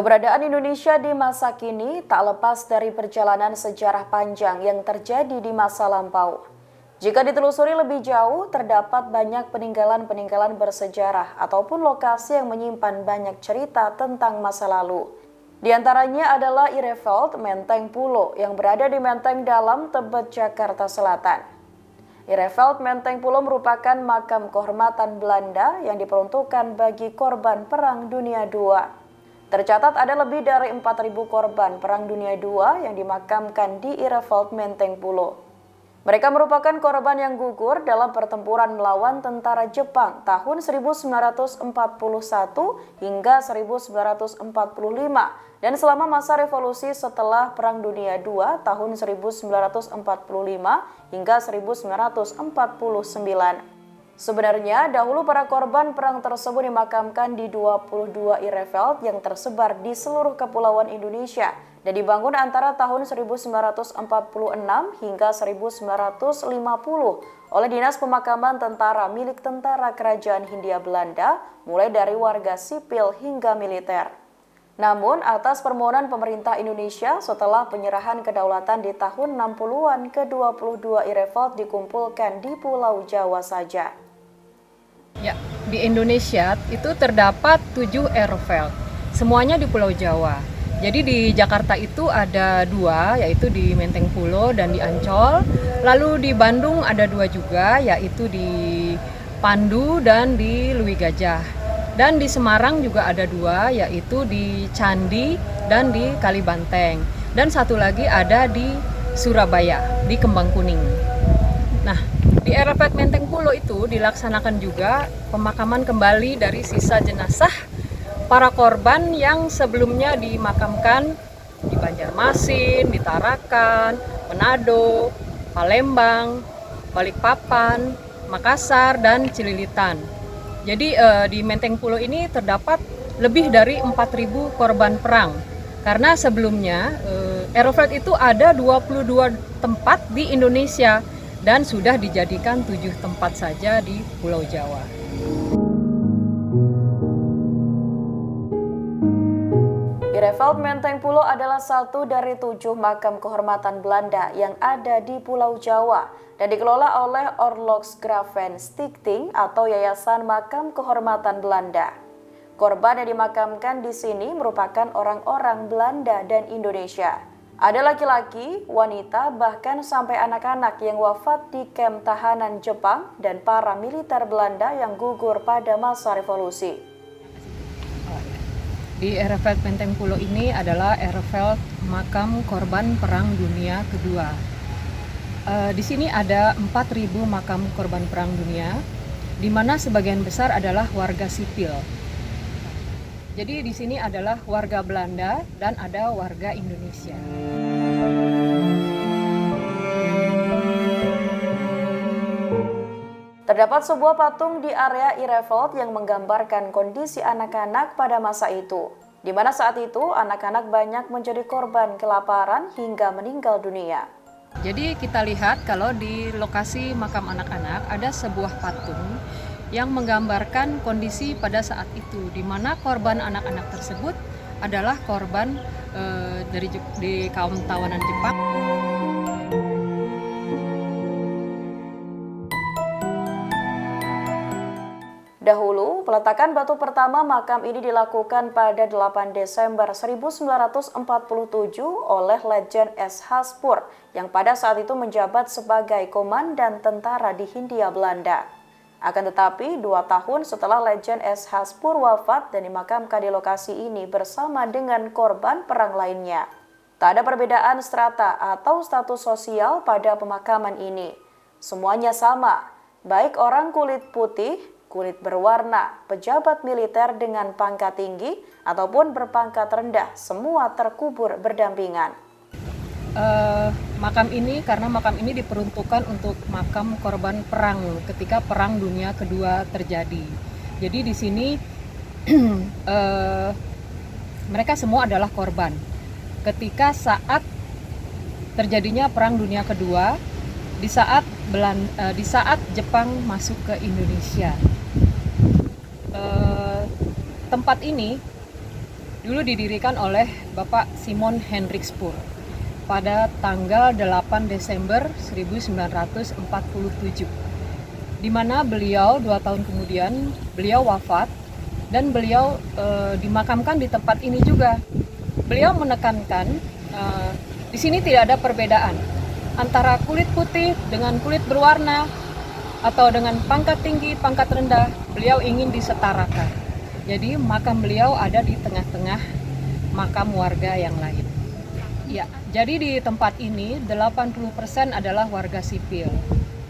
Keberadaan Indonesia di masa kini tak lepas dari perjalanan sejarah panjang yang terjadi di masa lampau. Jika ditelusuri lebih jauh, terdapat banyak peninggalan-peninggalan bersejarah ataupun lokasi yang menyimpan banyak cerita tentang masa lalu. Di antaranya adalah Ireveld Menteng Pulo yang berada di Menteng Dalam, Tebet, Jakarta Selatan. Ireveld Menteng Pulo merupakan makam kehormatan Belanda yang diperuntukkan bagi korban Perang Dunia II. Tercatat ada lebih dari 4.000 korban Perang Dunia II yang dimakamkan di Ireveld Menteng Pulo. Mereka merupakan korban yang gugur dalam pertempuran melawan tentara Jepang tahun 1941 hingga 1945 dan selama masa revolusi setelah Perang Dunia II tahun 1945 hingga 1949. Sebenarnya, dahulu para korban perang tersebut dimakamkan di 22 Ireveld yang tersebar di seluruh kepulauan Indonesia dan dibangun antara tahun 1946 hingga 1950 oleh Dinas Pemakaman Tentara milik Tentara Kerajaan Hindia Belanda, mulai dari warga sipil hingga militer. Namun, atas permohonan pemerintah Indonesia setelah penyerahan kedaulatan di tahun 60-an, ke-22 Ireveld dikumpulkan di Pulau Jawa saja. Ya, di Indonesia itu terdapat 7 Ireveld, semuanya di Pulau Jawa. Jadi di Jakarta itu ada 2, yaitu di Menteng Pulo dan di Ancol. Lalu di Bandung ada 2 juga, yaitu di Pandu dan di Lui Gajah. Dan di Semarang juga ada 2, yaitu di Candi dan di Kalibanteng. Dan satu lagi ada di Surabaya, di Kembang Kuning. Nah, di Ireveld Menteng Pulo itu dilaksanakan juga pemakaman kembali dari sisa jenazah para korban yang sebelumnya dimakamkan di Banjarmasin, di Tarakan, Manado, Palembang, Balikpapan, Makassar, dan Cililitan. Jadi di Menteng Pulo ini terdapat lebih dari 4.000 korban perang. Karena sebelumnya Ireveld itu ada 22 tempat di Indonesia dan sudah dijadikan 7 tempat saja di Pulau Jawa. Ireveld Menteng Pulo adalah satu dari 7 makam kehormatan Belanda yang ada di Pulau Jawa dan dikelola oleh Oorlogsgraven Stichting atau Yayasan Makam Kehormatan Belanda. Korban yang dimakamkan di sini merupakan orang-orang Belanda dan Indonesia. Ada laki-laki, wanita, bahkan sampai anak-anak yang wafat di kamp tahanan Jepang dan para militer Belanda yang gugur pada masa revolusi. Di Ireveld Menteng Pulo ini adalah Ireveld makam korban Perang Dunia Kedua. Di sini ada 4.000 makam korban Perang Dunia, di mana sebagian besar adalah warga sipil. Jadi di sini adalah warga Belanda dan ada warga Indonesia. Terdapat sebuah patung di area Ireveld yang menggambarkan kondisi anak-anak pada masa itu, di mana saat itu anak-anak banyak menjadi korban kelaparan hingga meninggal dunia. Jadi kita lihat kalau di lokasi makam anak-anak ada sebuah patung yang menggambarkan kondisi pada saat itu, di mana korban anak-anak tersebut adalah korban di kaum tawanan Jepang. Dahulu, peletakan batu pertama makam ini dilakukan pada 8 Desember 1947 oleh Letjen S.H. Spoor yang pada saat itu menjabat sebagai komandan tentara di Hindia Belanda. Akan tetapi, 2 tahun setelah Letjen S.H. Spoor wafat dan dimakamkan di lokasi ini bersama dengan korban perang lainnya. Tak ada perbedaan strata atau status sosial pada pemakaman ini. Semuanya sama, baik orang kulit putih, kulit berwarna, pejabat militer dengan pangkat tinggi, ataupun berpangkat rendah, semua terkubur berdampingan. Karena makam ini diperuntukkan untuk makam korban perang ketika Perang Dunia Kedua terjadi. Jadi di sini mereka semua adalah korban. Ketika saat terjadinya Perang Dunia Kedua, di saat Jepang masuk ke Indonesia. Tempat ini dulu didirikan oleh Bapak Simon Hendrik Spur pada tanggal 8 Desember 1947, di mana beliau 2 tahun kemudian beliau wafat dan beliau dimakamkan di tempat ini juga. Beliau menekankan di sini tidak ada perbedaan antara kulit putih dengan kulit berwarna atau dengan pangkat tinggi, pangkat rendah. Beliau ingin disetarakan. Jadi makam beliau ada di tengah-tengah makam warga yang lain. Ya, jadi di tempat ini 80% adalah warga sipil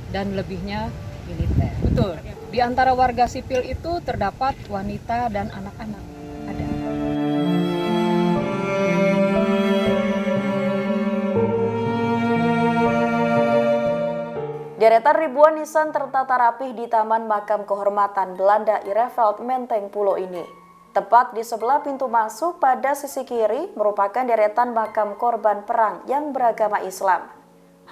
dan lebihnya militer. Betul. Di antara warga sipil itu terdapat wanita dan anak-anak. Ada. Deretan ribuan nisan tertata rapih di Taman Makam Kehormatan Belanda Ereveld Menteng Pulo ini. Tepat di sebelah pintu masuk pada sisi kiri merupakan deretan makam korban perang yang beragama Islam.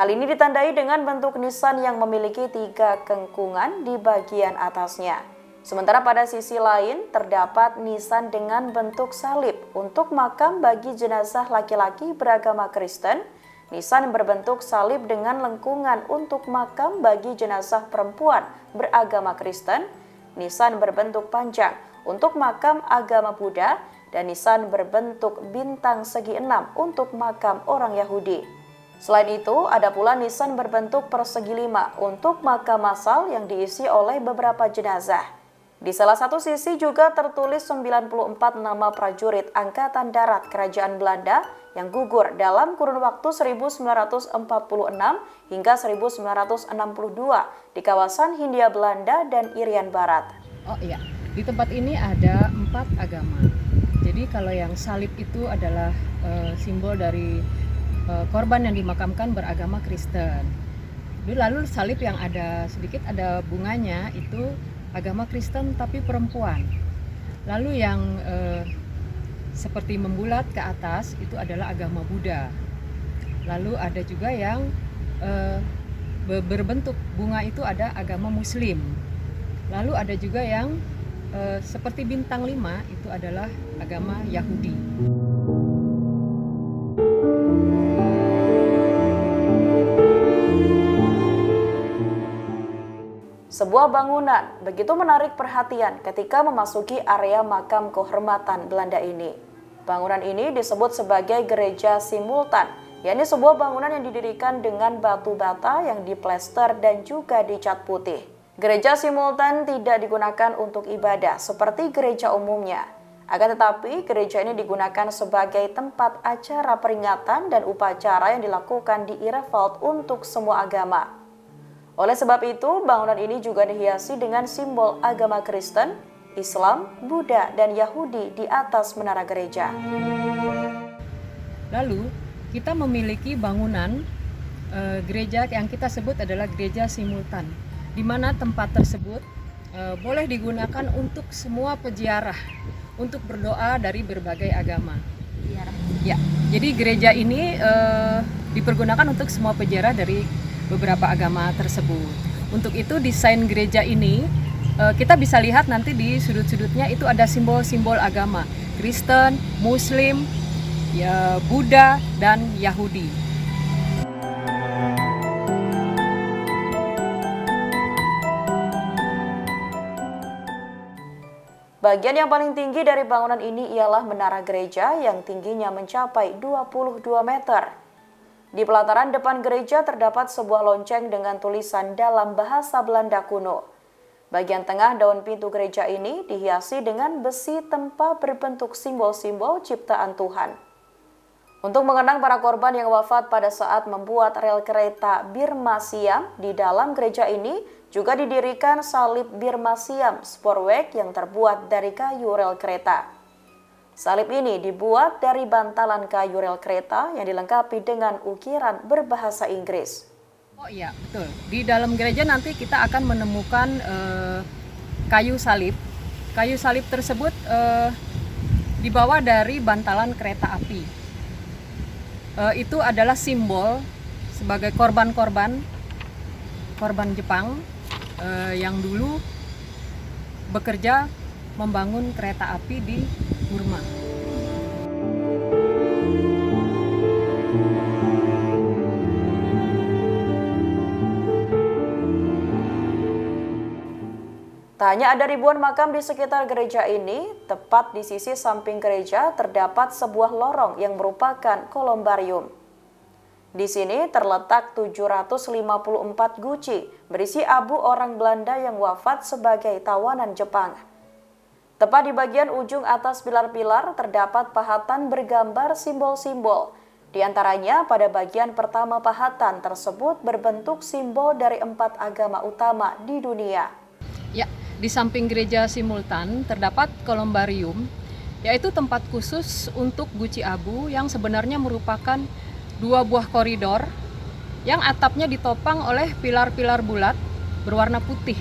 Hal ini ditandai dengan bentuk nisan yang memiliki 3 kengkungan di bagian atasnya. Sementara pada sisi lain terdapat nisan dengan bentuk salib untuk makam bagi jenazah laki-laki beragama Kristen, nisan berbentuk salib dengan lengkungan untuk makam bagi jenazah perempuan beragama Kristen, nisan berbentuk panjang untuk makam agama Buddha, dan nisan berbentuk bintang segi 6 untuk makam orang Yahudi. Selain itu, ada pula nisan berbentuk persegi 5 untuk makam massal yang diisi oleh beberapa jenazah. Di salah satu sisi juga tertulis 94 nama prajurit Angkatan Darat Kerajaan Belanda yang gugur dalam kurun waktu 1946 hingga 1962 di kawasan Hindia Belanda dan Irian Barat. Oh iya, di tempat ini ada 4 agama. Jadi kalau yang salib itu adalah simbol dari korban yang dimakamkan beragama Kristen. Lalu salib yang ada sedikit ada bunganya itu agama Kristen tapi perempuan. Lalu yang seperti membulat ke atas itu adalah agama Buddha. Lalu ada juga yang berbentuk bunga itu ada agama Muslim. Lalu ada juga yang seperti bintang 5 itu adalah agama Yahudi. Sebuah bangunan begitu menarik perhatian ketika memasuki area makam kehormatan Belanda ini. Bangunan ini disebut sebagai Gereja Simultan, yakni sebuah bangunan yang didirikan dengan batu bata yang diplester dan juga dicat putih. Gereja Simultan tidak digunakan untuk ibadah seperti gereja umumnya. Akan tetapi, gereja ini digunakan sebagai tempat acara peringatan dan upacara yang dilakukan di Ereveld untuk semua agama. Oleh sebab itu, bangunan ini juga dihiasi dengan simbol agama Kristen, Islam, Buddha, dan Yahudi di atas menara gereja. Lalu, kita memiliki bangunan gereja yang kita sebut adalah gereja simultan, di mana tempat tersebut boleh digunakan untuk semua peziarah, untuk berdoa dari berbagai agama. Ya, jadi gereja ini dipergunakan untuk semua peziarah dari beberapa agama tersebut. Untuk itu desain gereja ini kita bisa lihat nanti di sudut-sudutnya itu ada simbol-simbol agama Kristen, Muslim, ya, Buddha, dan Yahudi. Bagian yang paling tinggi dari bangunan ini ialah menara gereja yang tingginya mencapai 22 meter. Di pelataran depan gereja terdapat sebuah lonceng dengan tulisan dalam bahasa Belanda kuno. Bagian tengah daun pintu gereja ini dihiasi dengan besi tempa berbentuk simbol-simbol ciptaan Tuhan. Untuk mengenang para korban yang wafat pada saat membuat rel kereta Birma Siam, di dalam gereja ini juga didirikan salib Birma Siam Spoorweg yang terbuat dari kayu rel kereta. Salib ini dibuat dari bantalan kayu rel kereta yang dilengkapi dengan ukiran berbahasa Inggris. Oh iya, betul. Di dalam gereja nanti kita akan menemukan kayu salib. Kayu salib tersebut dibawa dari bantalan kereta api. Itu adalah simbol sebagai korban Jepang yang dulu bekerja membangun kereta api di Burma. Tak hanya ada ribuan makam di sekitar gereja ini, tepat di sisi samping gereja terdapat sebuah lorong yang merupakan kolombarium. Di sini terletak 754 guci berisi abu orang Belanda yang wafat sebagai tawanan Jepang. Tepat di bagian ujung atas pilar-pilar terdapat pahatan bergambar simbol-simbol. Di antaranya pada bagian pertama pahatan tersebut berbentuk simbol dari 4 agama utama di dunia. Ya, di samping gereja simultan terdapat kolombarium, yaitu tempat khusus untuk guci abu yang sebenarnya merupakan 2 buah koridor yang atapnya ditopang oleh pilar-pilar bulat berwarna putih.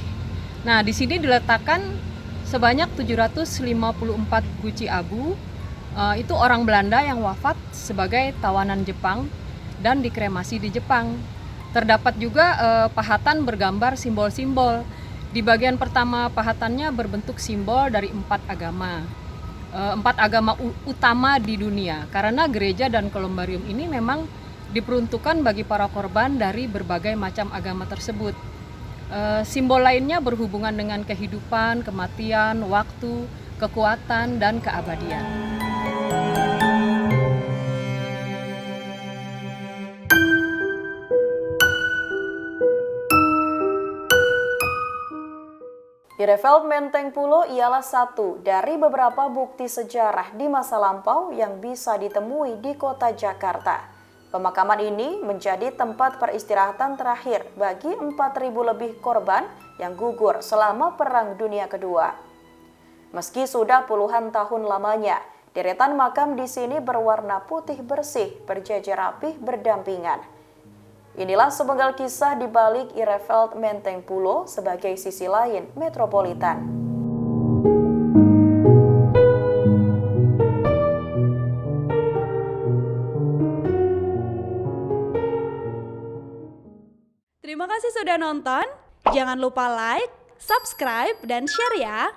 Nah, di sini diletakkan sebanyak 754 guci abu, itu orang Belanda yang wafat sebagai tawanan Jepang dan dikremasi di Jepang. Terdapat juga pahatan bergambar simbol-simbol. Di bagian pertama pahatannya berbentuk simbol dari 4 agama. 4 agama utama di dunia, karena gereja dan kolombarium ini memang diperuntukkan bagi para korban dari berbagai macam agama tersebut. Simbol lainnya berhubungan dengan kehidupan, kematian, waktu, kekuatan, dan keabadian. Irefeld Menteng Pulo ialah satu dari beberapa bukti sejarah di masa lampau yang bisa ditemui di kota Jakarta. Pemakaman ini menjadi tempat peristirahatan terakhir bagi 4.000 lebih korban yang gugur selama Perang Dunia Kedua. Meski sudah puluhan tahun lamanya, deretan makam di sini berwarna putih bersih, berjejer rapih, berdampingan. Inilah sepenggal kisah di balik Irefeld Menteng Pulo sebagai sisi lain metropolitan. Terima kasih sudah nonton. Jangan lupa like, subscribe, dan share ya.